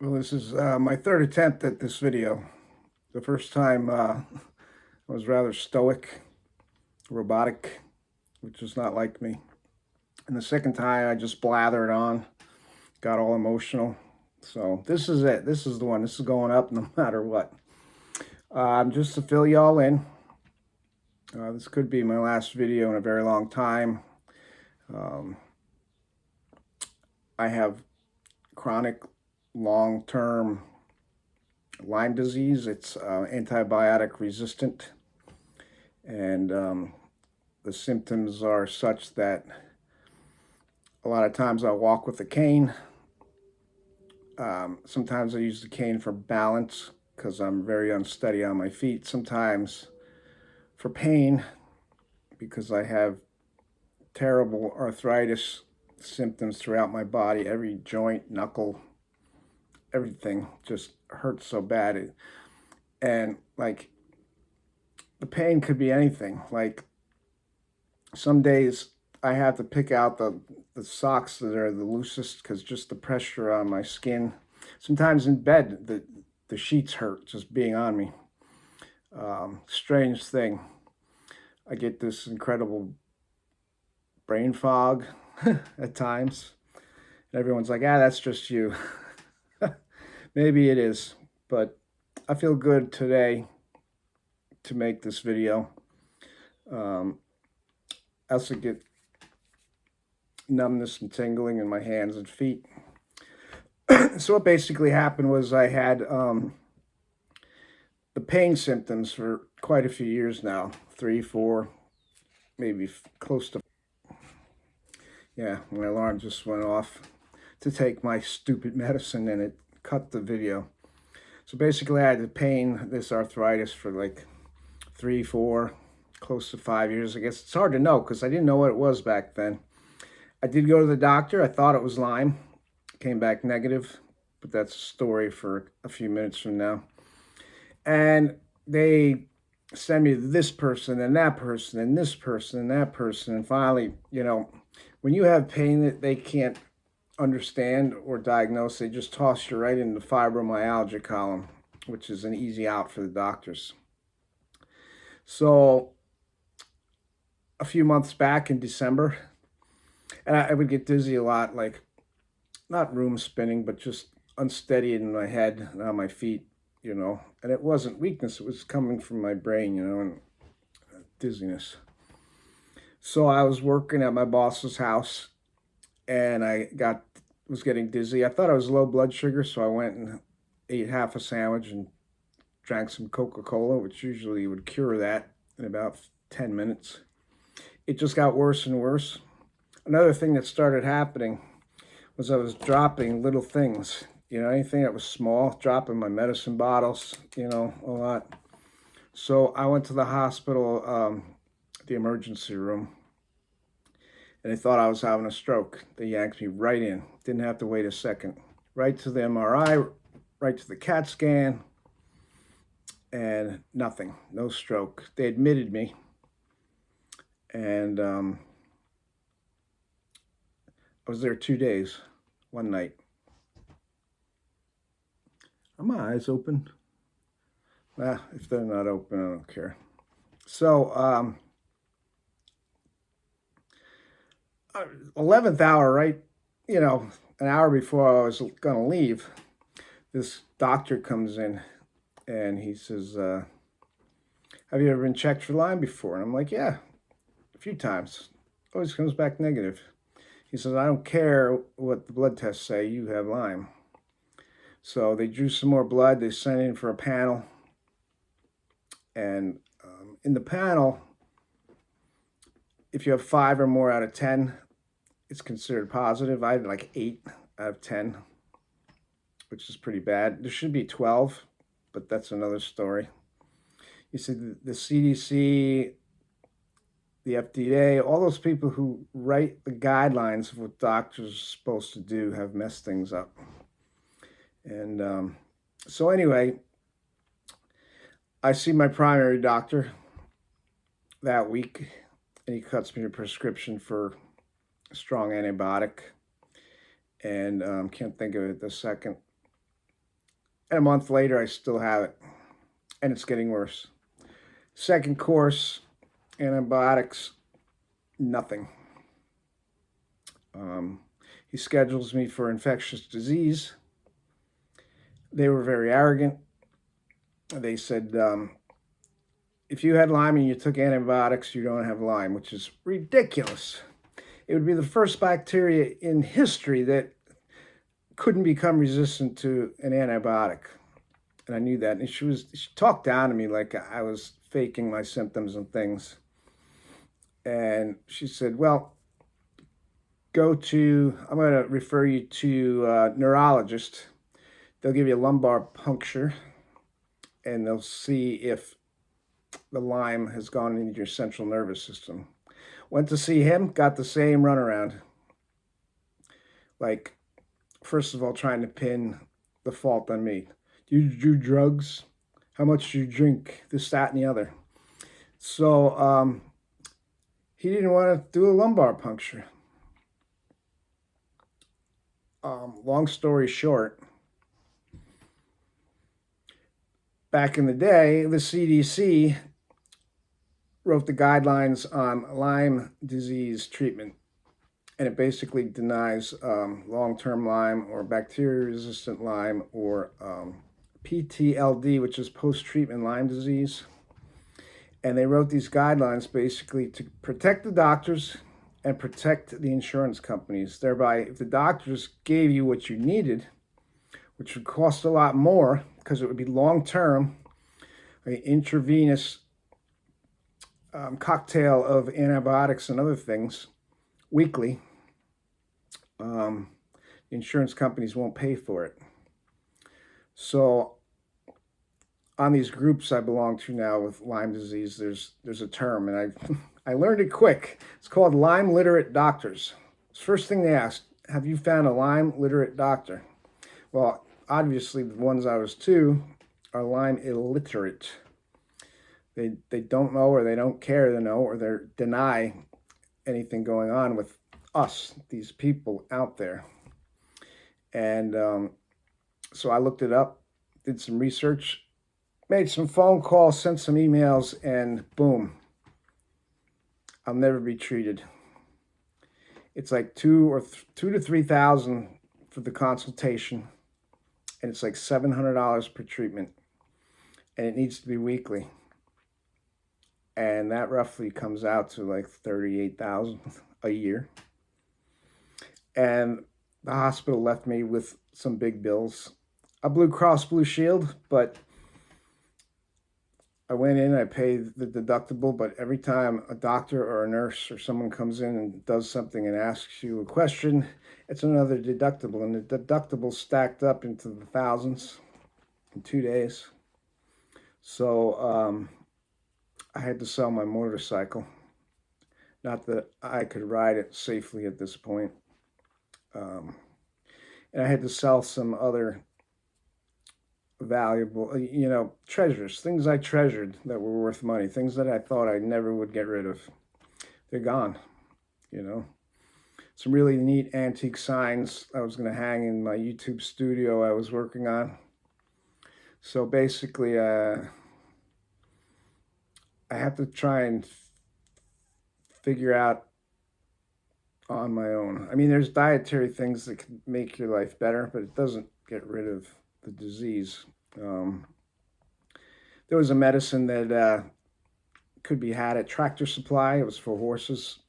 Well, this is my third attempt at this video. The first time I was rather stoic, robotic, which is not like me. And the second time I just blathered on, got all emotional. So this is it. This is the one. This is going up no matter what. Just to fill y'all in, this could be my last video in a very long time. Um, I have chronic, long-term Lyme disease. It's antibiotic resistant, and the symptoms are such that a lot of times I walk with a cane. Sometimes I use the cane for balance because I'm very unsteady on my feet. Sometimes for pain because I have terrible arthritis symptoms throughout my body. Every joint, knuckle, everything just hurts so bad. And like the pain could be anything. Like some days I have to pick out the socks that are the loosest because just the pressure on my skin. Sometimes in bed, the sheets hurt just being on me. Strange thing. I get this incredible brain fog at times. And everyone's like, that's just you. Maybe it is, but I feel good today to make this video. I also get numbness and tingling in my hands and feet. So what basically happened was I had the pain symptoms for quite a few years now, 3, 4, maybe close to. Yeah, my alarm just went off to take my stupid medicine and it cut the video. So basically I had the pain, this arthritis for like 3, 4, close to 5 years. I guess it's hard to know because I didn't know what it was back then. I did go to the doctor. I thought it was Lyme. Came back negative, but that's a story for a few minutes from now. And they send me to this person and that person and this person and that person. And finally, when you have pain that they can't understand or diagnose, they just toss you right into the fibromyalgia column, which is an easy out for the doctors. So a few months back in December, and I would get dizzy a lot, like not room spinning, but just unsteady in my head and on my feet, and it wasn't weakness. It was coming from my brain, and dizziness. So I was working at my boss's house and I was getting dizzy. I thought I was low blood sugar, so I went and ate half a sandwich and drank some Coca-Cola, which usually would cure that in about 10 minutes. It just got worse and worse. Another thing that started happening was I was dropping little things, anything that was small, dropping my medicine bottles, a lot. So I went to the hospital, the emergency room, and they thought I was having a stroke. They yanked me right in. Didn't have to wait a second. Right to the MRI, right to the CAT scan, and nothing, no stroke. They admitted me, and I was there 2 days, one night. Are my eyes open? If they're not open, I don't care. So, 11th hour, right? An hour before I was going to leave, this doctor comes in and he says, have you ever been checked for Lyme before? And I'm like, yeah, a few times. Always comes back negative. He says, I don't care what the blood tests say, you have Lyme. So they drew some more blood. They sent in for a panel. And in the panel, if you have 5 or more out of 10, it's considered positive. I had like 8 out of 10, which is pretty bad. There should be 12, but that's another story. You see, the CDC, the FDA, all those people who write the guidelines of what doctors are supposed to do have messed things up. And so anyway, I see my primary doctor that week, and he cuts me a prescription for a strong antibiotic, and can't think of it this second. And a month later, I still have it, and it's getting worse. Second course, antibiotics, nothing. He schedules me for infectious disease. They were very arrogant. They said, if you had Lyme and you took antibiotics, you don't have Lyme, which is ridiculous. It would be the first bacteria in history that couldn't become resistant to an antibiotic. And I knew that. And she talked down to me like I was faking my symptoms and things. And she said, well, I'm going to refer you to a neurologist. They'll give you a lumbar puncture, and they'll see if the Lyme has gone into your central nervous system. Went to see him, got the same runaround. Like, first of all, trying to pin the fault on me. Do you do drugs? How much do you drink? This, that, and the other. So he didn't want to do a lumbar puncture. Long story short, back in the day, the CDC wrote the guidelines on Lyme disease treatment, and it basically denies long-term Lyme or bacteria-resistant Lyme or PTLD, which is post-treatment Lyme disease. And they wrote these guidelines basically to protect the doctors and protect the insurance companies. Thereby, if the doctors gave you what you needed, which would cost a lot more because it would be long-term, an intravenous cocktail of antibiotics and other things weekly, the insurance companies won't pay for it. So on these groups I belong to now with Lyme disease, there's a term, and I learned it quick. It's called Lyme literate doctors. First thing they ask, have you found a Lyme literate doctor? Well, obviously the ones I was to are Lyme illiterate. They don't know, or they don't care to know, or they deny anything going on with us, these people out there. And so I looked it up, did some research, made some phone calls, sent some emails, and boom, I'll never be treated. It's like $2,000 to $3,000 for the consultation, and it's like $700 per treatment, and it needs to be weekly. And that roughly comes out to like $38,000 a year. And the hospital left me with some big bills. A Blue Cross Blue Shield, but I went in, I paid the deductible, but every time a doctor or a nurse or someone comes in and does something and asks you a question, it's another deductible. And the deductible stacked up into the thousands in 2 days. So I had to sell my motorcycle. Not that I could ride it safely at this point. And I had to sell some other valuable, treasures, things I treasured that were worth money, things that I thought I never would get rid of. They're gone, Some really neat antique signs I was going to hang in my YouTube studio I was working on. So basically, I have to try and figure out on my own. I mean, there's dietary things that can make your life better, but it doesn't get rid of the disease. There was a medicine that could be had at Tractor Supply. It was for horses.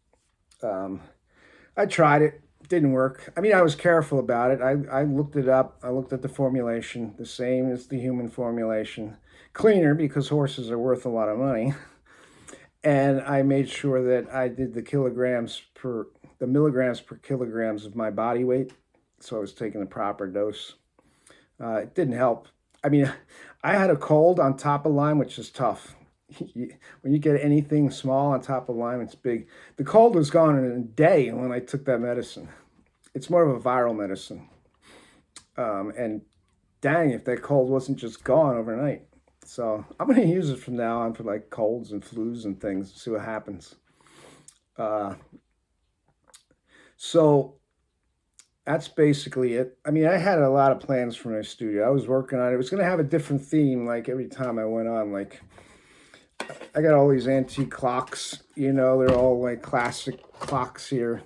I tried it. Didn't work. I mean, I was careful about it. I looked it up. I looked at the formulation, the same as the human formulation. Cleaner, because horses are worth a lot of money. And I made sure that I did the milligrams per kilograms of my body weight. So I was taking the proper dose. It didn't help. I mean, I had a cold on top of Lyme, which is tough. When you get anything small on top of Lyme, it's big. The cold was gone in a day when I took that medicine. It's more of a viral medicine. And dang, if that cold wasn't just gone overnight. So I'm going to use it from now on for like colds and flus and things, see what happens. So that's basically it. I mean, I had a lot of plans for my studio. I was working on it. It was going to have a different theme, like every time I went on. Like, I got all these antique clocks, you know, they're all like classic clocks here.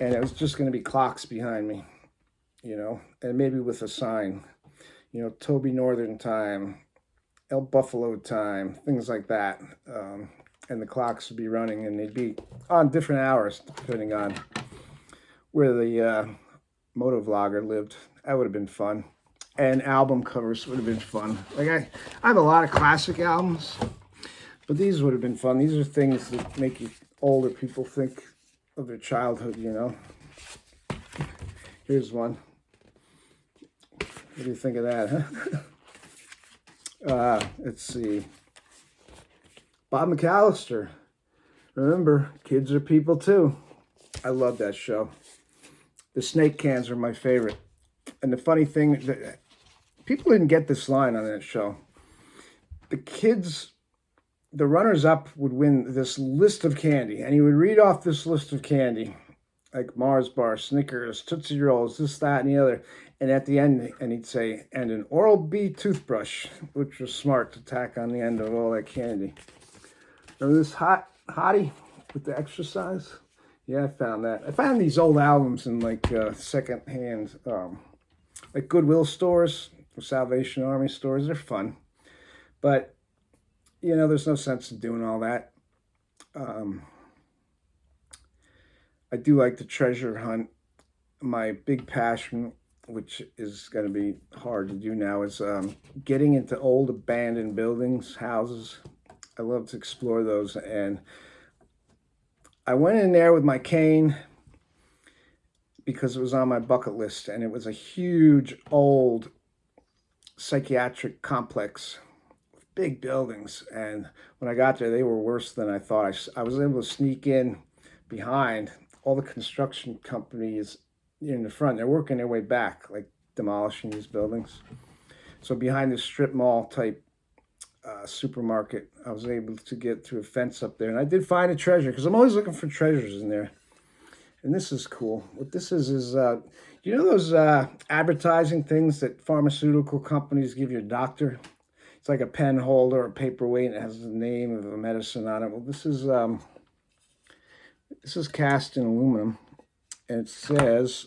And it was just going to be clocks behind me, you know, and maybe with a sign, you know, Toby Northern time, El Buffalo time, things like that. And the clocks would be running, and they'd be on different hours depending on where the motovlogger lived. That would have been fun. And album covers would have been fun. Like I have a lot of classic albums, but these would have been fun. These are things that make you older people think of their childhood, you know. Here's one. What do you think of that, huh? Let's see. Bob McAllister. Remember, kids are people too. I love that show. The snake cans are my favorite. And the funny thing, that people didn't get this line on that show. The kids, the runners-up would win this list of candy, and he would read off this list of candy, like Mars bar, Snickers, Tootsie Rolls, this, that, and the other. And at the end, and he'd say, and an Oral-B toothbrush, which was smart to tack on the end of all that candy. Remember this hottie with the exercise? Yeah, I found that. I found these old albums in like secondhand, like Goodwill stores or Salvation Army stores. They're fun, but you know, there's no sense in doing all that. I do like to treasure hunt. My big passion, which is going to be hard to do now, is getting into old abandoned buildings, houses. I love to explore those, and I went in there with my cane because it was on my bucket list, and it was a huge old psychiatric complex with big buildings. And when I got there, they were worse than I thought. I was able to sneak in behind all the construction companies in the front. They're working their way back, like demolishing these buildings. So behind this strip mall type supermarket, I was able to get through a fence up there, and I did find a treasure because I'm always looking for treasures in there. And this is cool. What this is you know those advertising things that pharmaceutical companies give your doctor? It's like a pen holder or a paperweight, and it has the name of a medicine on it. Well, this is cast in aluminum, and it says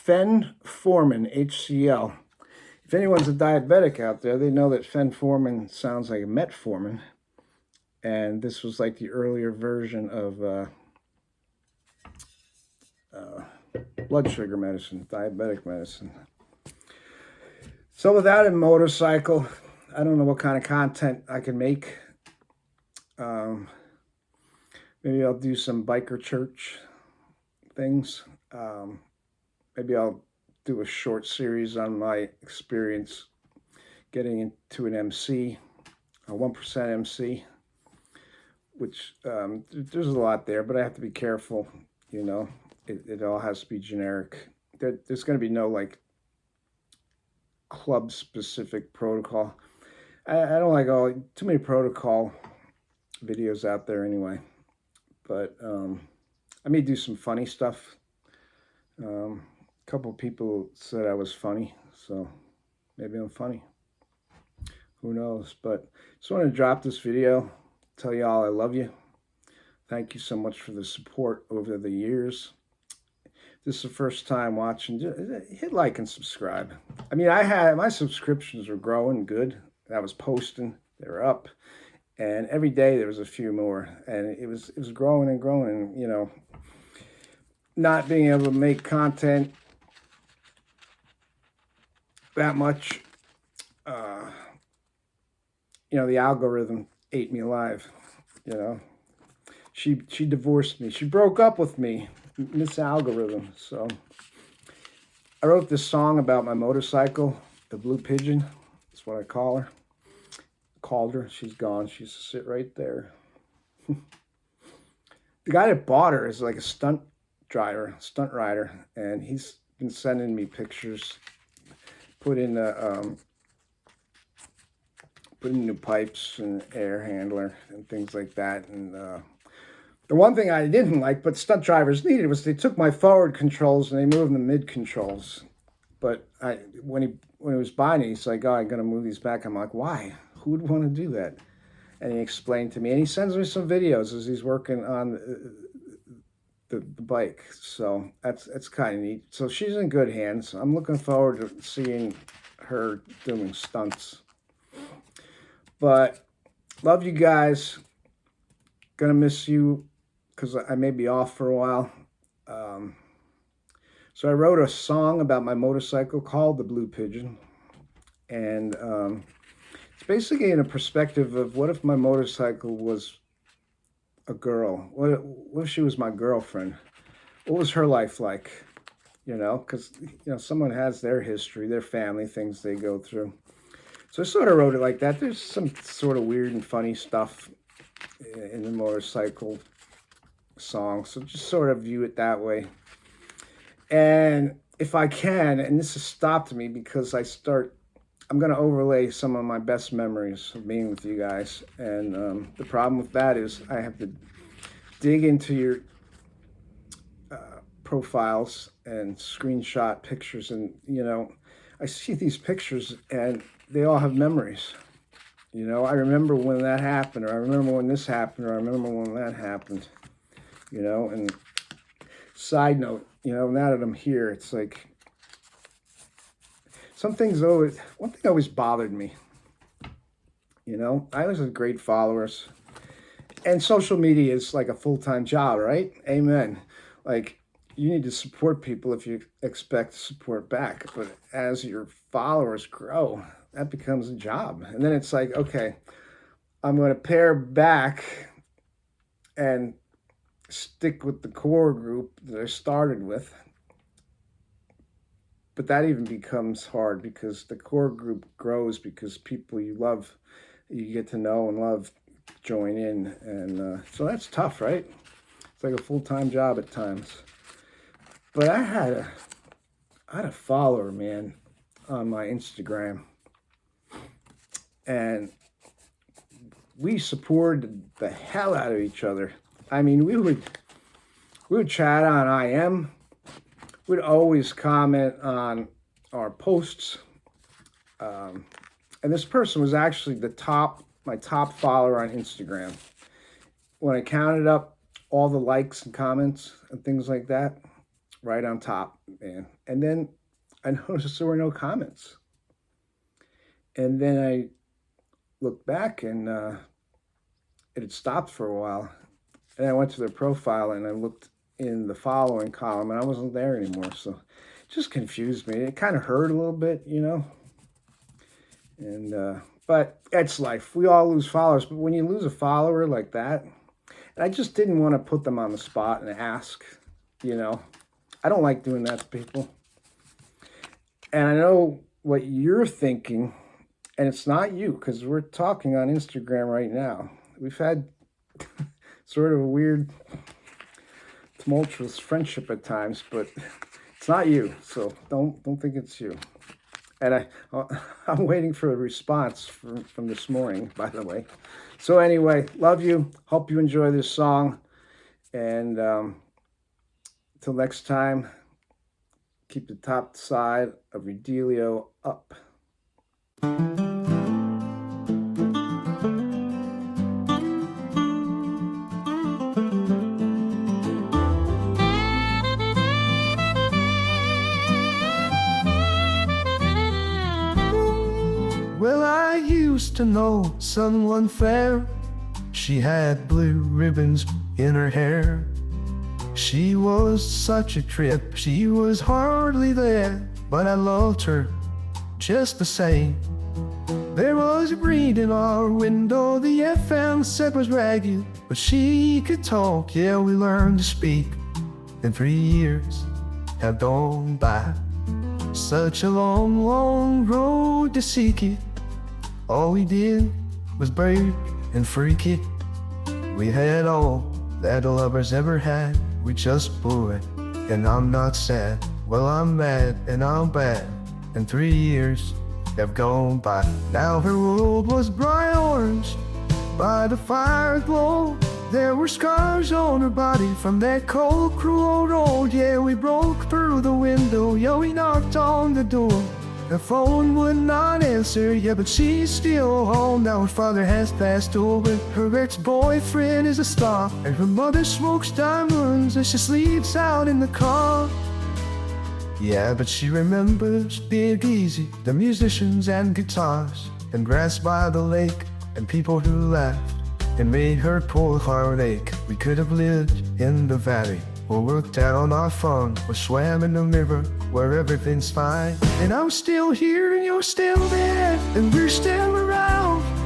fenformin, HCl. If anyone's a diabetic out there, they know that fenformin sounds like metformin. And this was like the earlier version of blood sugar medicine, diabetic medicine. So without a motorcycle, I don't know what kind of content I can make. Maybe I'll do some biker church things. Maybe I'll do a short series on my experience getting into an MC, a 1% MC, which there's a lot there, but I have to be careful, you know. It all has to be generic. There's going to be no like club specific protocol. I don't like too many protocol videos out there anyway, but I may do some funny stuff. A couple people said I was funny, so maybe I'm funny. Who knows? But just want to drop this video, tell y'all I love you. Thank you so much for the support over the years. If this is the first time watching, hit like and subscribe. I mean, my subscriptions were growing good. I was posting, they were up, and every day there was a few more, and it was growing and growing. And you know, not being able to make content that much, you know, the algorithm ate me alive. You know, she divorced me. She broke up with me, Miss Algorithm. So I wrote this song about my motorcycle, the Blue Pigeon. That's what I call her. Called her. She's gone. She used to sit right there. The guy that bought her is like a stunt rider, and he's been sending me pictures. Put in new pipes and air handler and things like that, and The one thing I didn't like, but stunt drivers needed, was they took my forward controls and they moved the mid controls. But when he was buying it, he's like, "Oh, I'm gonna move these back." I'm like, "Why? Who would want to do that?" And he explained to me, and he sends me some videos as he's working on the bike. So that's kind of neat. So she's in good hands. I'm looking forward to seeing her doing stunts. But love you guys. Gonna miss you because I may be off for a while. So I wrote a song about my motorcycle called The Blue Pigeon. And it's basically in a perspective of, what if my motorcycle was a girl? What if she was my girlfriend? What was her life like? Because, someone has their history, their family, things they go through. So I sort of wrote it like that. There's some sort of weird and funny stuff in the motorcycle song. So just sort of view it that way. And if I can, and this has stopped me because I'm going to overlay some of my best memories of being with you guys. And the problem with that is I have to dig into your profiles and screenshot pictures. And, I see these pictures and they all have memories. I remember when that happened, or I remember when this happened, or I remember when that happened, and side note, now that I'm here, it's like, one thing always bothered me. I always had great followers, and social media is like a full-time job, right? Amen. Like, you need to support people if you expect support back, but as your followers grow, that becomes a job. And then it's like, okay, I'm going to pare back and stick with the core group that I started with. But that even becomes hard because the core group grows because people you love, you get to know and love, join in. And so that's tough, right? It's like a full-time job at times. But I had a follower, man, on my Instagram. And we supported the hell out of each other. I mean, we would chat on IM. We'd always comment on our posts. And this person was actually my top follower on Instagram. When I counted up all the likes and comments and things like that, right on top, man. And then I noticed there were no comments. And then I looked back and it had stopped for a while. And I went to their profile and I looked in the following column and I wasn't there anymore. So it just confused me. It kind of hurt a little bit, And but it's life. We all lose followers. But when you lose a follower like that, and I just didn't want to put them on the spot and ask, I don't like doing that to people. And I know what you're thinking, and it's not you, because we're talking on Instagram right now. We've had sort of a weird, tumultuous friendship at times, but it's not you, so don't think it's you. And I'm waiting for a response from this morning, by the way. So anyway, love you. Hope you enjoy this song. And till next time, keep the top side of your dealio up. Well, I used to know someone fair. She had blue ribbons in her hair. She was such a trip, she was hardly there, but I loved her just the same. There was a reed in our window, the FM set was ragged, but she could talk, yeah, we learned to speak. And 3 years have gone by, such a long, long road to seek it. All we did was break and freak it. We had all that lovers ever had. We just blew it, and I'm not sad. Well, I'm mad and I'm bad, and 3 years have gone by. Now her world was bright orange by the fire glow, There were scars on her body from that cold, cruel road. Yeah, we broke through the window, yeah, we knocked on the door. The phone would not answer, yeah, but she's still home. Now her father has passed over. Her ex-boyfriend is a star, and her mother smokes diamonds as she sleeps out in the car. Yeah, but she remembers Big Easy, the musicians and guitars, and grass by the lake, and people who laughed and made her poor heart ache. We could have lived in the valley, or worked out on our farm, or swam in the river where everything's fine. And I'm still here and you're still there, and we're still around.